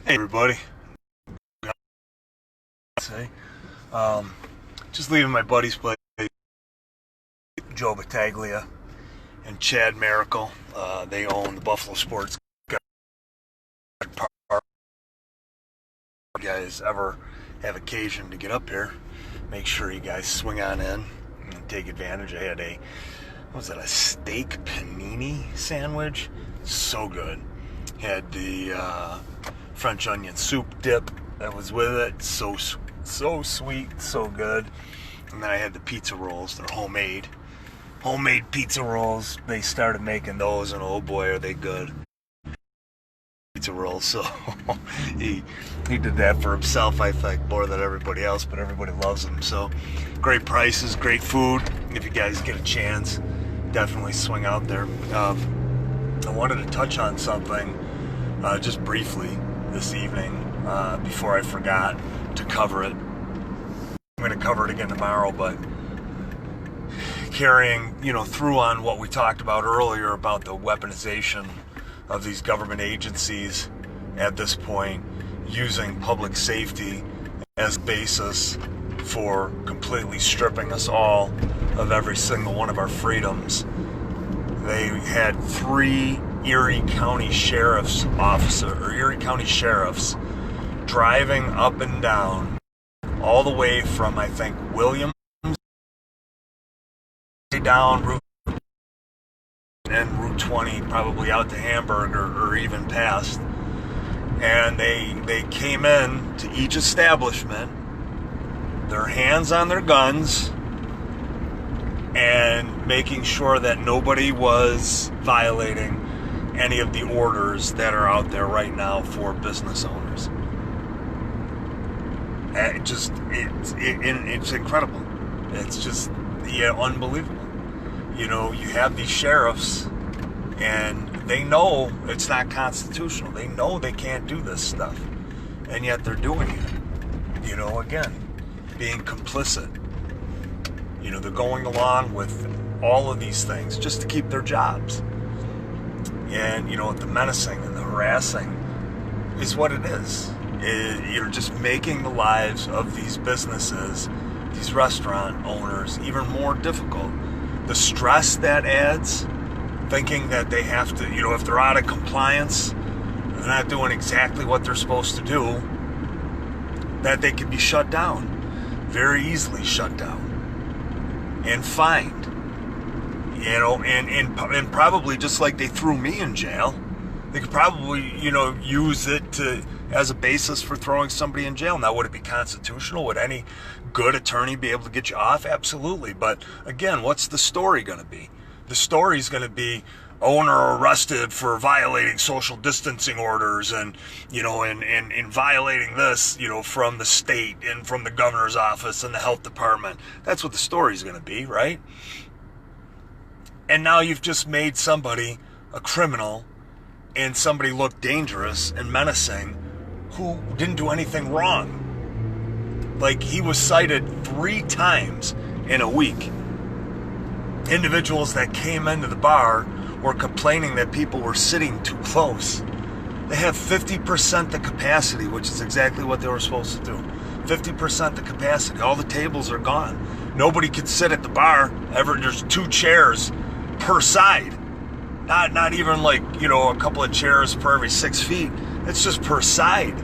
Hey everybody. Say, just leaving my buddy's place, Joe Battaglia and Chad Miracle. They own the Buffalo Sports Park. If you guys ever have occasion to get up here, make sure you guys swing on in and take advantage. I had a steak panini sandwich? So good. Had the French onion soup dip that was with it. So sweet, so good. And then I had the pizza rolls. They're homemade pizza rolls. They started making those, and oh boy, are they good. Pizza rolls. So he did that for himself, I think, more than everybody else, but everybody loves them. So great prices, great food. If you guys get a chance, definitely swing out there. I wanted to touch on something just briefly this evening before I forgot to cover it. I'm going to cover it again tomorrow, but carrying, through on what we talked about earlier about the weaponization of these government agencies at this point, using public safety as basis for completely stripping us all of every single one of our freedoms. They had 3 Erie County Sheriff's driving up and down all the way from, I think, Williams down Route and Route 20, probably out to Hamburg or even past. And they came in to each establishment, their hands on their guns, and making sure that nobody was violating any of the orders that are out there right now for business owners. It's incredible. It's just unbelievable. You have these sheriffs, and they know it's not constitutional. They know they can't do this stuff, and yet they're doing it. Again, being complicit. They're going along with all of these things just to keep their jobs. And, the menacing and the harassing is what it is. You're just making the lives of these businesses, these restaurant owners, even more difficult. The stress that adds, thinking that they have to, if they're out of compliance, they're not doing exactly what they're supposed to do, that they can be shut down, very easily shut down, and fined. And probably just like they threw me in jail, they could probably, use it as a basis for throwing somebody in jail. Now, would it be constitutional? Would any good attorney be able to get you off? Absolutely. But again, what's the story going to be? The story's going to be owner arrested for violating social distancing orders and violating this, from the state and from the governor's office and the health department. That's what the story's going to be, right? And now you've just made somebody a criminal and somebody look dangerous and menacing who didn't do anything wrong. Like, he was cited 3 times in a week. Individuals that came into the bar were complaining that people were sitting too close. They have 50% the capacity, which is exactly what they were supposed to do. 50% the capacity. All the tables are gone. Nobody could sit at the bar. There's 2 chairs per side. Not even like, a couple of chairs per every 6 feet. It's just per side.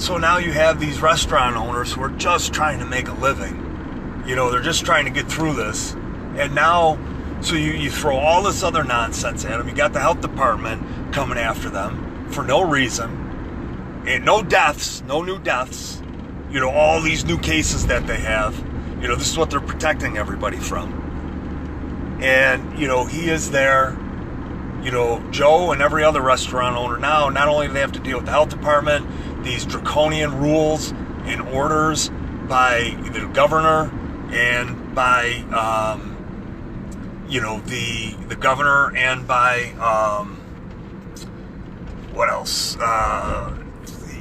So now you have these restaurant owners who are just trying to make a living. They're just trying to get through this. And now, so you throw all this other nonsense at them. You got the health department coming after them for no reason. And no deaths, no new deaths. All these new cases that they have. This is what they're protecting everybody from. And, he is there. Joe and every other restaurant owner now, not only do they have to deal with the health department, these draconian rules and orders by the governor and by, the governor and by, what else?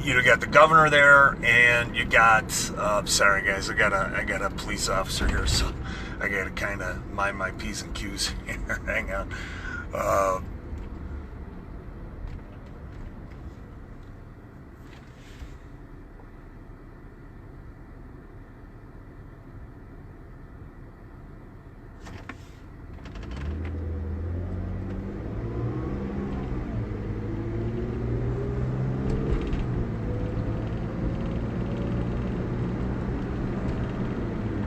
You got the governor there, and you got, sorry guys, I got a police officer here, so I got to kind of mind my P's and Q's here. Hang on.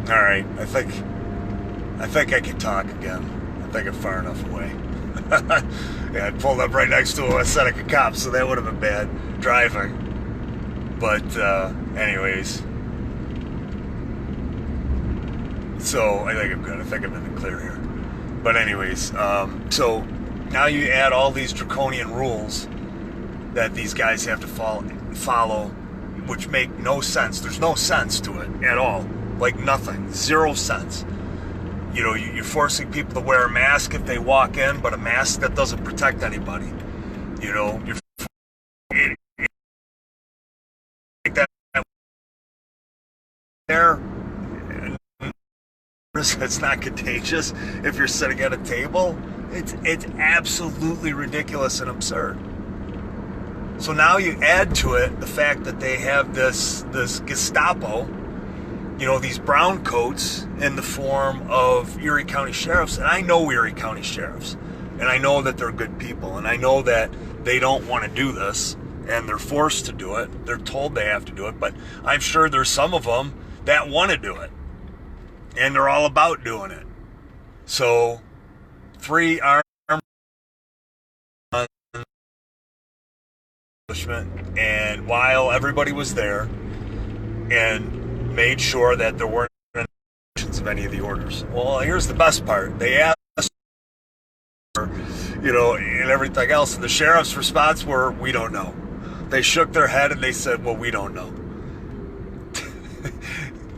All right, I think I can talk again. I think I'm far enough away. Yeah, I pulled up right next to a set of cops, so that would have been bad driving. But anyways, so I think I'm good. I think I'm in the clear here. But anyways, so now you add all these draconian rules that these guys have to follow, which make no sense. There's no sense to it at all. Like nothing. 0 sense. You know, you're forcing people to wear a mask if they walk in, but a mask that doesn't protect anybody. You know, you're like that there. It's not contagious if you're sitting at a table. It's absolutely ridiculous and absurd. So now you add to it the fact that they have this Gestapo, you know, these brown coats in the form of Erie County sheriffs. And I know Erie County sheriffs, and I know that they're good people, and I know that they don't want to do this, and they're forced to do it. They're told they have to do it, but I'm sure there's some of them that want to do it, and they're all about doing it. So 3 armed establishment, and while everybody was there, and made sure that there weren't violations of any of the orders. Well, here's the best part. They asked, you know, and everything else, and the sheriff's response were, "We don't know." They shook their head and they said, "Well, we don't know."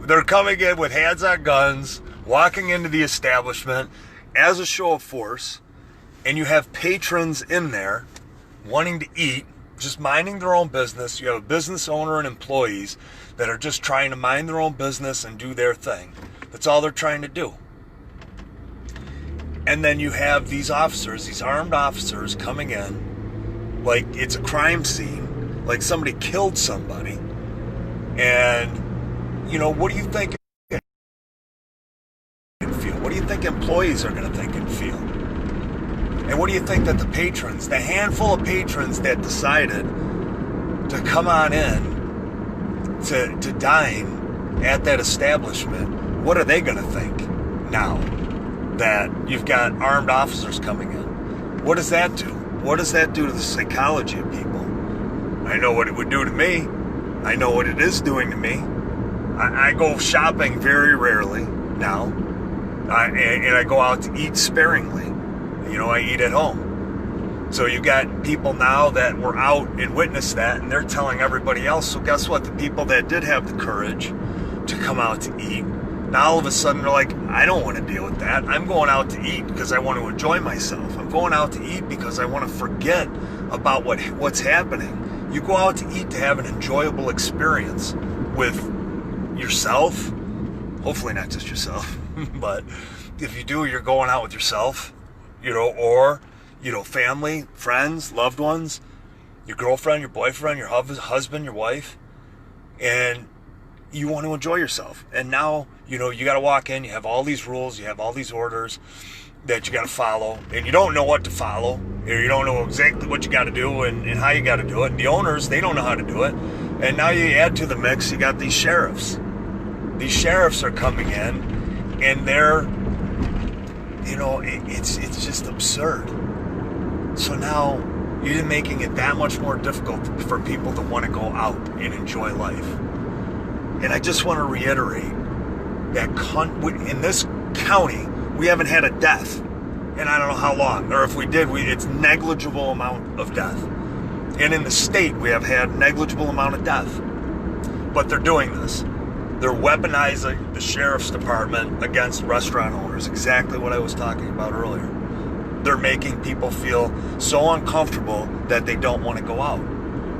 They're coming in with hands on guns, walking into the establishment as a show of force, and you have patrons in there wanting to eat, just minding their own business. You have a business owner and employees that are just trying to mind their own business and do their thing. That's all they're trying to do. And then you have these officers, these armed officers coming in like it's a crime scene, like somebody killed somebody. And, you know, what do you think and feel? What do you think employees are going to think and feel? And what do you think that the patrons, the handful of patrons that decided to come on in to dine at that establishment, what are they going to think now that you've got armed officers coming in? What does that do? What does that do to the psychology of people? I know what it would do to me. I know what it is doing to me. I go shopping very rarely now, and I go out to eat sparingly. You know, I eat at home. So you got people now that were out and witnessed that, and they're telling everybody else. So guess what? The people that did have the courage to come out to eat, now all of a sudden they're like, I don't want to deal with that. I'm going out to eat because I want to enjoy myself. I'm going out to eat because I want to forget about what's happening. You go out to eat to have an enjoyable experience with yourself. Hopefully not just yourself, but if you do, you're going out with yourself, you know, or, you know, family, friends, loved ones, your girlfriend, your boyfriend, your husband, your wife, and you want to enjoy yourself. And now, you know, you got to walk in, you have all these rules, you have all these orders that you got to follow, and you don't know what to follow, or you don't know exactly what you got to do and how you got to do it. And the owners, they don't know how to do it. And now you add to the mix, you got these sheriffs. These sheriffs are coming in, and they're, you know, it's just absurd. So now you're making it that much more difficult for people to want to go out and enjoy life. And I just want to reiterate that in this county, we haven't had a death in I don't know how long, or if we did, it's negligible amount of death. And in the state, we have had negligible amount of death. But they're doing this. They're weaponizing the sheriff's department against restaurant owners, exactly what I was talking about earlier. They're making people feel so uncomfortable that they don't want to go out.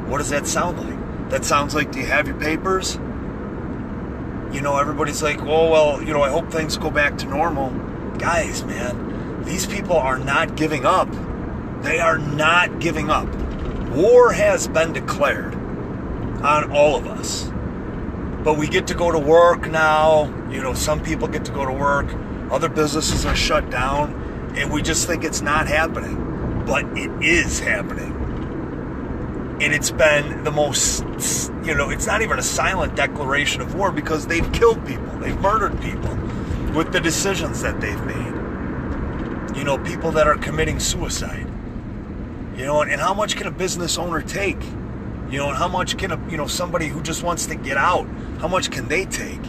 What does that sound like? That sounds like, do you have your papers? You know, everybody's like, oh, well, you know, I hope things go back to normal. Guys, man, these people are not giving up. They are not giving up. War has been declared on all of us. But we get to go to work now. You know, some people get to go to work. Other businesses are shut down. And we just think it's not happening. But it is happening. And it's been the most, it's not even a silent declaration of war because they've killed people. They've murdered people with the decisions that they've made. People that are committing suicide. And how much can a business owner take? And how much can somebody who just wants to get out, how much can they take?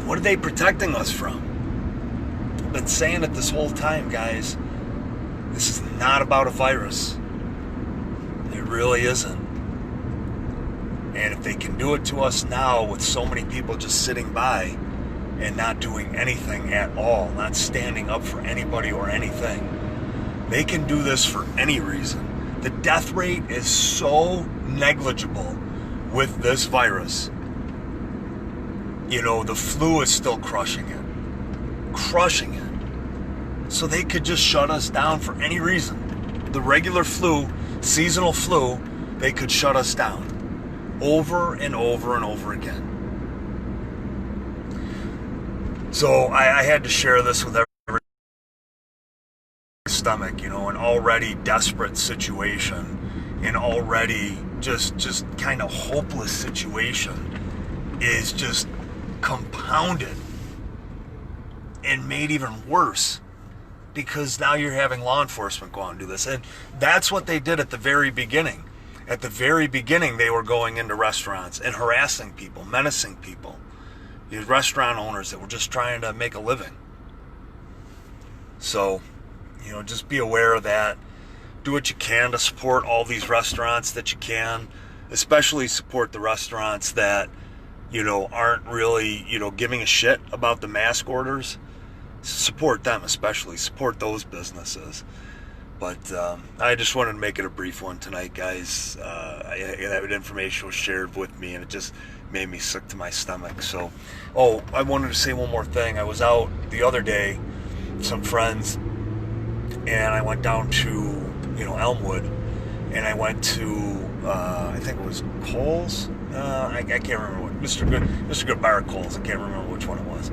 What are they protecting us from? I've been saying it this whole time, guys. This is not about a virus. It really isn't. And if they can do it to us now with so many people just sitting by and not doing anything at all, not standing up for anybody or anything, they can do this for any reason. The death rate is so negligible with this virus. The flu is still crushing it. Crushing it. So they could just shut us down for any reason. The regular flu, seasonal flu, they could shut us down over and over and over again. So I had to share this with every stomach, an already desperate situation, an already just kind of hopeless situation is just compounded and made even worse because now you're having law enforcement go out and do this. And that's what they did at the very beginning. At the very beginning, they were going into restaurants and harassing people, menacing people. These restaurant owners that were just trying to make a living. So, just be aware of that. Do what you can to support all these restaurants that you can, especially support the restaurants that, aren't really, giving a shit about the mask orders. Support them especially. Support those businesses. But I just wanted to make it a brief one tonight, guys. That information was shared with me, and it just made me sick to my stomach. So, I wanted to say one more thing. I was out the other day with some friends, and I went down to, Elmwood, and I went to, I think it was Kohl's. I can't remember what, Mr. Good Bar Kohl's. I can't remember which one it was.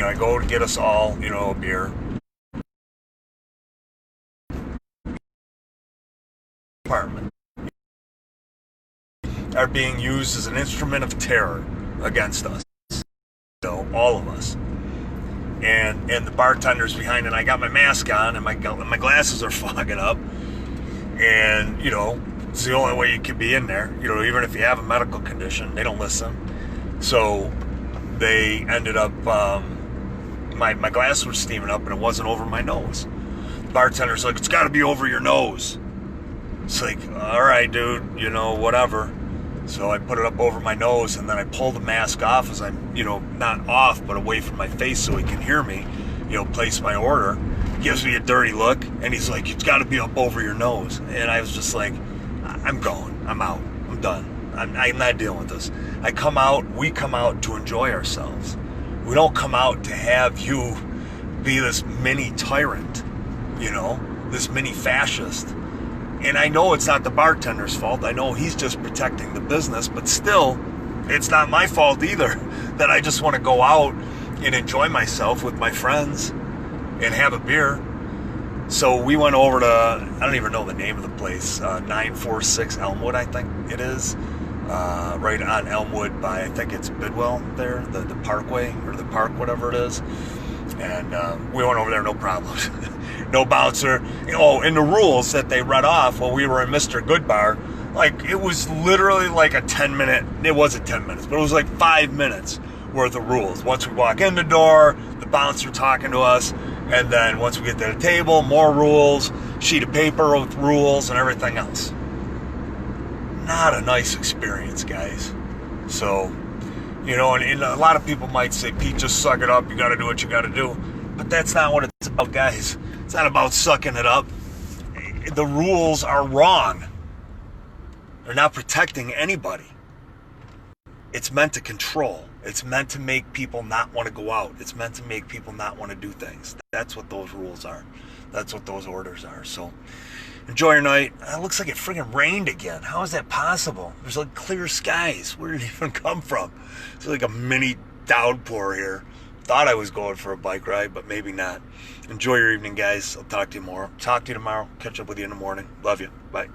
I go to get us all, a beer. Apartment are being used as an instrument of terror against us. All of us. And the bartender's behind, and I got my mask on, and my glasses are fogging up. And, it's the only way you can be in there. Even if you have a medical condition, they don't listen. So they ended up, my glasses were steaming up, and it wasn't over my nose. The bartender's like, it's got to be over your nose. It's like, all right, dude, whatever. So I put it up over my nose, and then I pull the mask off as I'm, not off, but away from my face so he can hear me, place my order. Gives me a dirty look, and he's like, it's got to be up over your nose. And I was just like, I'm going. I'm out. I'm done. I'm not dealing with this. We come out to enjoy ourselves. We don't come out to have you be this mini tyrant, this mini fascist. And I know it's not the bartender's fault. I know he's just protecting the business, but still, it's not my fault either that I just want to go out and enjoy myself with my friends and have a beer. So we went over to, I don't even know the name of the place, 946 Elmwood, I think it is, right on Elmwood by, I think it's Bidwell there, the parkway, or the park, whatever it is. And we went over there, no problem. No bouncer. And the rules that they read off while we were in Mr. Good Bar, like, it was literally like a 10-minute, it wasn't 10 minutes, but it was like 5 minutes worth of rules. Once we walk in the door, the bouncer talking to us, and then once we get to the table, more rules, sheet of paper with rules and everything else. Not a nice experience, guys. So, and a lot of people might say, Pete, just suck it up, you got to do what you got to do. But that's not what it's about, guys. It's not about sucking it up. The rules are wrong. They're not protecting anybody. It's meant to control. It's meant to make people not want to go out. It's meant to make people not want to do things. That's what those rules are. That's what those orders are. So enjoy your night. It looks like it friggin' rained again. How is that possible? There's like clear skies. Where did it even come from? It's like a mini downpour here. thought I was going for a bike ride, but maybe not. Enjoy your evening, guys. I'll talk to you tomorrow. Catch up with you in the morning. Love you. Bye.